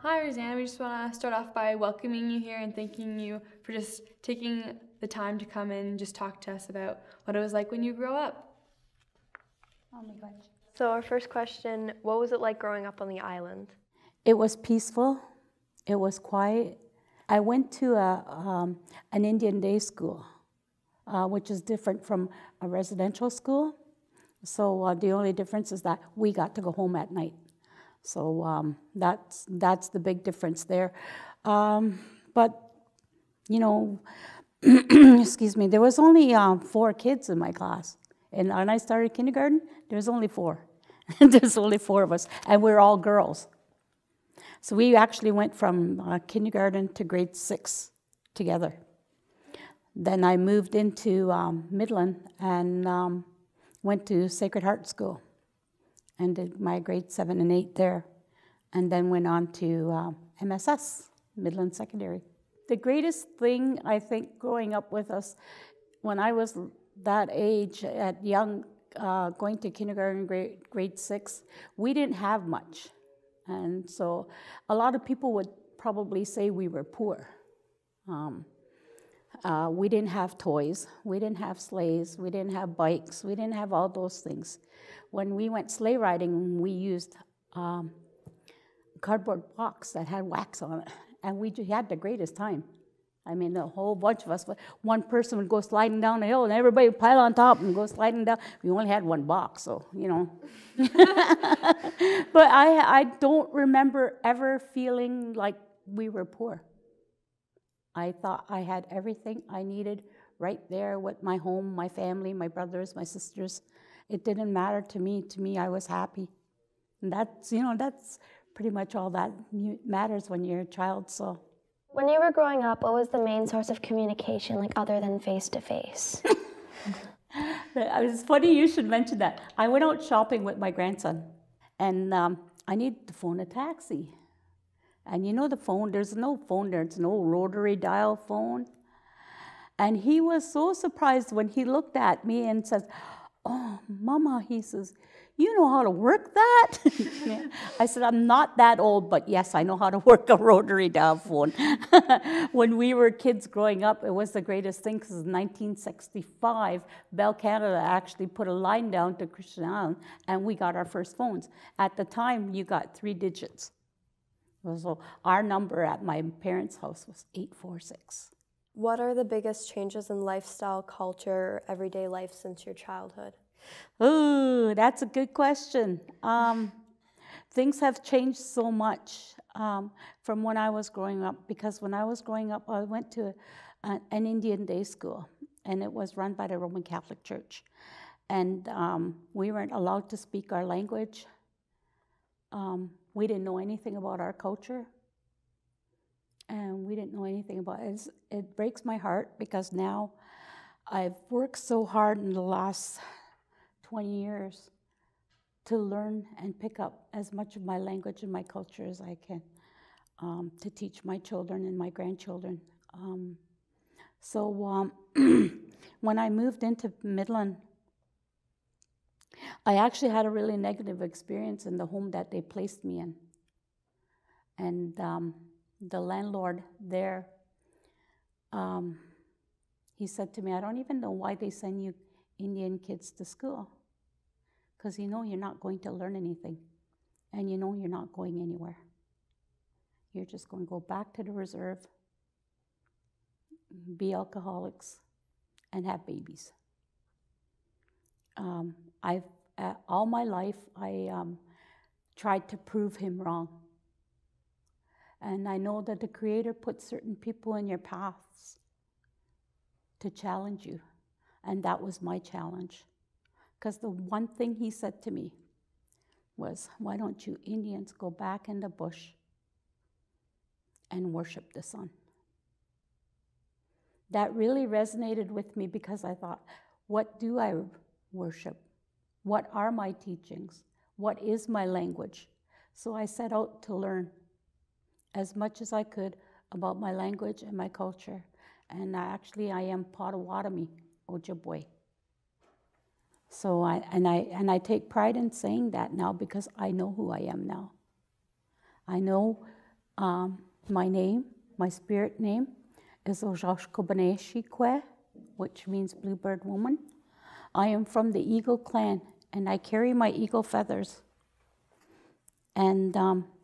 Hi, Rosanne. We just want to start off by welcoming you here and thanking you for just taking the time to come in and just talk to us about what it was like when you grew up. Oh my gosh. So our first question, what was it like growing up on the island? It was peaceful. It was quiet. I went to an Indian day school, which is different from a residential school. So the only difference is that we got to go home at night. So that's the big difference there. But, you know, excuse me, there was only 4 kids in my class. And when I started kindergarten, there was only 4. There's only 4 of us, and we're all girls. So we actually went from kindergarten to grade 6 together. Then I moved into Midland and went to Sacred Heart School and did my grade 7 and 8 there, and then went on to MSS, Midland Secondary. The greatest thing, I think, growing up with us, when I was that age, at young, going to kindergarten, grade 6, we didn't have much. And so a lot of people would probably say we were poor. We didn't have toys, we didn't have sleighs, we didn't have bikes, we didn't have all those things. When we went sleigh riding, we used a cardboard box that had wax on it, and we had the greatest time. I mean, a whole bunch of us, one person would go sliding down the hill, and everybody would pile on top and go sliding down. We only had one box, so, you know. But I don't remember ever feeling like we were poor. I thought I had everything I needed right there with my home, my family, my brothers, my sisters. It didn't matter to me. To me, I was happy. And that's, you know, that's pretty much all that matters when you're a child, so. When you were growing up, what was the main source of communication, like other than face-to-face? It's funny you should mention that. I went out shopping with my grandson, and I needed to phone a taxi. And you know the phone, there's no phone there, it's no rotary dial phone. And he was so surprised when he looked at me and says, "Oh, Mama," he says, "you know how to work that?" Yeah. I said, "I'm not that old, but yes, I know how to work a rotary dial phone." When we were kids growing up, it was the greatest thing, because in 1965, Bell Canada actually put a line down to Christian Island, and we got our first phones. At the time, you got 3 digits. So our number at my parents' house was 846. What are the biggest changes in lifestyle, culture, everyday life since your childhood? Oh, that's a good question. Things have changed so much from when I was growing up, because when I was growing up, I went to an Indian day school, and it was run by the Roman Catholic Church. And we weren't allowed to speak our language. We didn't know anything about our culture, and we didn't know anything about it. It breaks my heart, because now I've worked so hard in the last 20 years to learn and pick up as much of my language and my culture as I can, to teach my children and my grandchildren. So when I moved into Midland, I actually had a really negative experience in the home that they placed me in. And the landlord there, he said to me, "I don't even know why they send you Indian kids to school, because you know you're not going to learn anything, and you know you're not going anywhere. You're just going to go back to the reserve, be alcoholics, and have babies." All my life, I tried to prove him wrong. And I know that the Creator puts certain people in your paths to challenge you. And that was my challenge. Because the one thing he said to me was, "Why don't you Indians go back in the bush and worship the sun?" That really resonated with me, because I thought, what do I worship? What are my teachings? What is my language? So I set out to learn as much as I could about my language and my culture. And I am Potawatomi, Ojibwe. So I take pride in saying that now, because I know who I am now. I know My name, my spirit name, is Ojashkobaneshikwe, which means bluebird woman. I am from the Eagle clan, and I carry my eagle feathers. And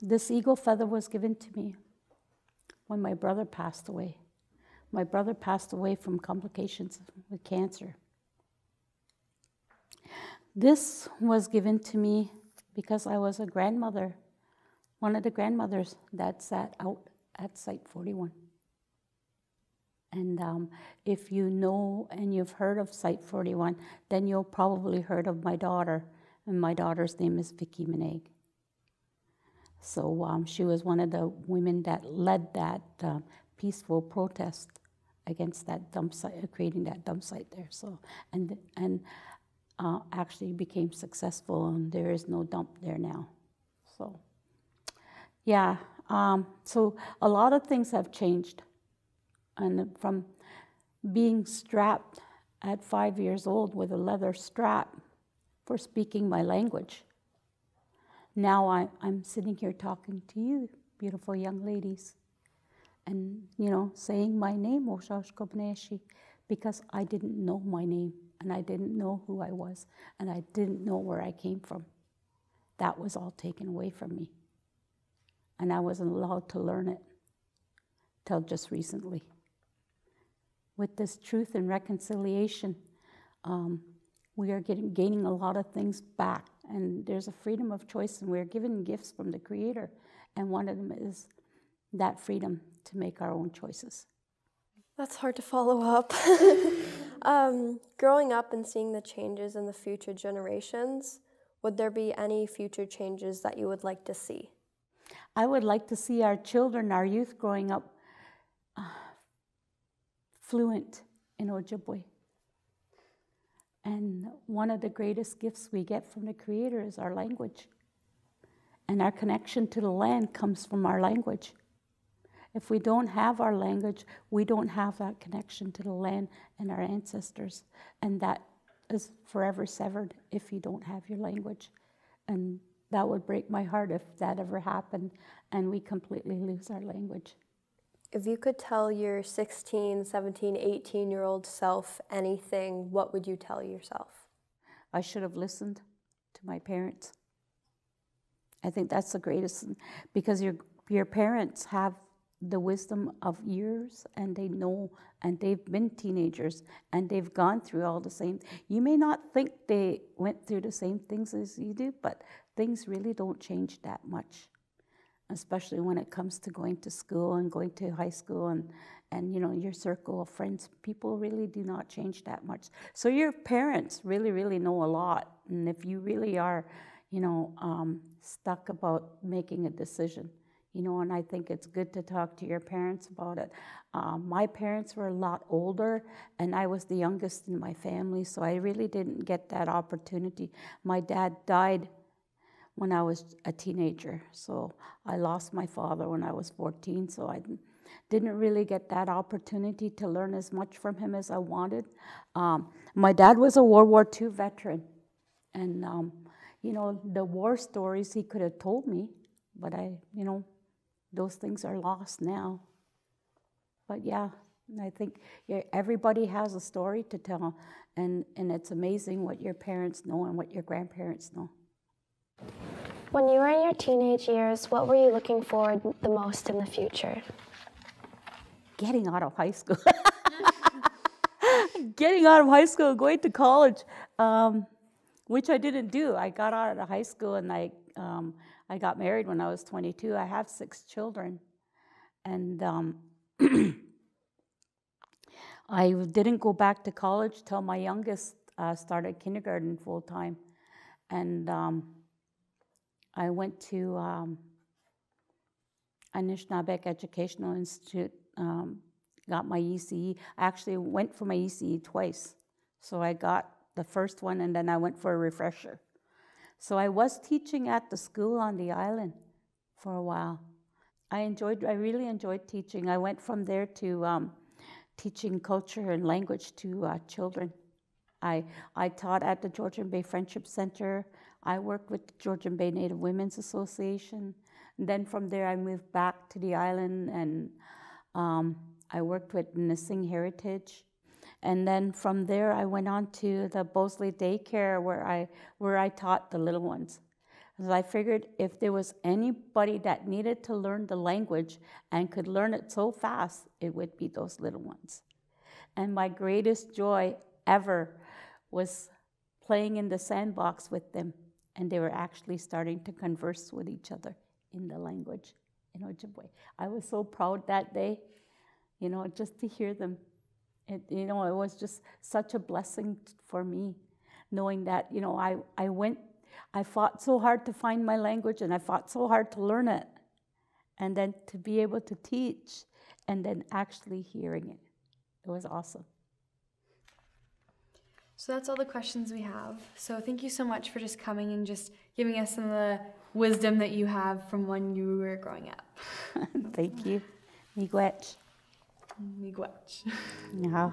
this eagle feather was given to me when my brother passed away. My brother passed away from complications with cancer. This was given to me because I was a grandmother, one of the grandmothers that sat out at Site 41. And if you know and you've heard of Site 41, then you'll probably heard of my daughter, and my daughter's name is Eamonn Monague. So she was one of the women that led that peaceful protest against that dump site, creating that dump site there. So and actually became successful, and there is no dump there now. So yeah, so a lot of things have changed, and from being strapped at 5 years old with a leather strap for speaking my language. Now I'm sitting here talking to you, beautiful young ladies, and, you know, saying my name, Oshashkobneshi, because I didn't know my name, and I didn't know who I was, and I didn't know where I came from. That was all taken away from me, and I wasn't allowed to learn it till just recently. With this truth and reconciliation, we are gaining a lot of things back, and there's a freedom of choice, and we're given gifts from the Creator, and one of them is that freedom to make our own choices. That's hard to follow up. Growing up and seeing the changes in the future generations, would there be any future changes that you would like to see? I would like to see our children, our youth growing up fluent in Ojibwe. And one of the greatest gifts we get from the Creator is our language. And our connection to the land comes from our language. If we don't have our language, we don't have that connection to the land and our ancestors. And that is forever severed if you don't have your language. And that would break my heart if that ever happened and we completely lose our language. If you could tell your 16, 17, 18-year-old self anything, what would you tell yourself? I should have listened to my parents. I think that's the greatest, because your parents have the wisdom of years, and they know, and they've been teenagers, and they've gone through all the same. You may not think they went through the same things as you do, but things really don't change that much, especially when it comes to going to school and going to high school and you know, your circle of friends. People really do not change that much. So your parents really, really know a lot. And if you really are, you know, stuck about making a decision, you know, and I think it's good to talk to your parents about it. My parents were a lot older, and I was the youngest in my family, so I really didn't get that opportunity. My dad died when I was a teenager, so I lost my father when I was 14, so I didn't really get that opportunity to learn as much from him as I wanted. My dad was a World War II veteran, and you know, the war stories he could have told me, but you know, those things are lost now. But yeah, I think everybody has a story to tell, and it's amazing what your parents know and what your grandparents know. When you were in your teenage years, what were you looking forward the most in the future? Getting out of high school. Getting out of high school, going to college, which I didn't do. I got out of high school and I got married when I was 22. I have 6 children. And I didn't go back to college till my youngest started kindergarten full time. And I went to Anishinaabeg Educational Institute, got my ECE. I actually went for my ECE twice. So I got the first one, and then I went for a refresher. So I was teaching at the school on the island for a while. I really enjoyed teaching. I went from there to teaching culture and language to children. I taught at the Georgian Bay Friendship Center. I worked with the Georgian Bay Native Women's Association. And then from there, I moved back to the island, and I worked with Missing Heritage. And then from there, I went on to the Bosley Daycare where I taught the little ones. Because I figured if there was anybody that needed to learn the language and could learn it so fast, it would be those little ones. And my greatest joy ever was playing in the sandbox with them. And they were actually starting to converse with each other in the language, in Ojibwe. I was so proud that day, just to hear them. It was just such a blessing for me, knowing that, I fought so hard to find my language, and I fought so hard to learn it. And then to be able to teach, and then actually hearing it. It was awesome. So that's all the questions we have. So thank you so much for just coming and just giving us some of the wisdom that you have from when you were growing up. Thank you. Miigwech. Miigwech. Yeah.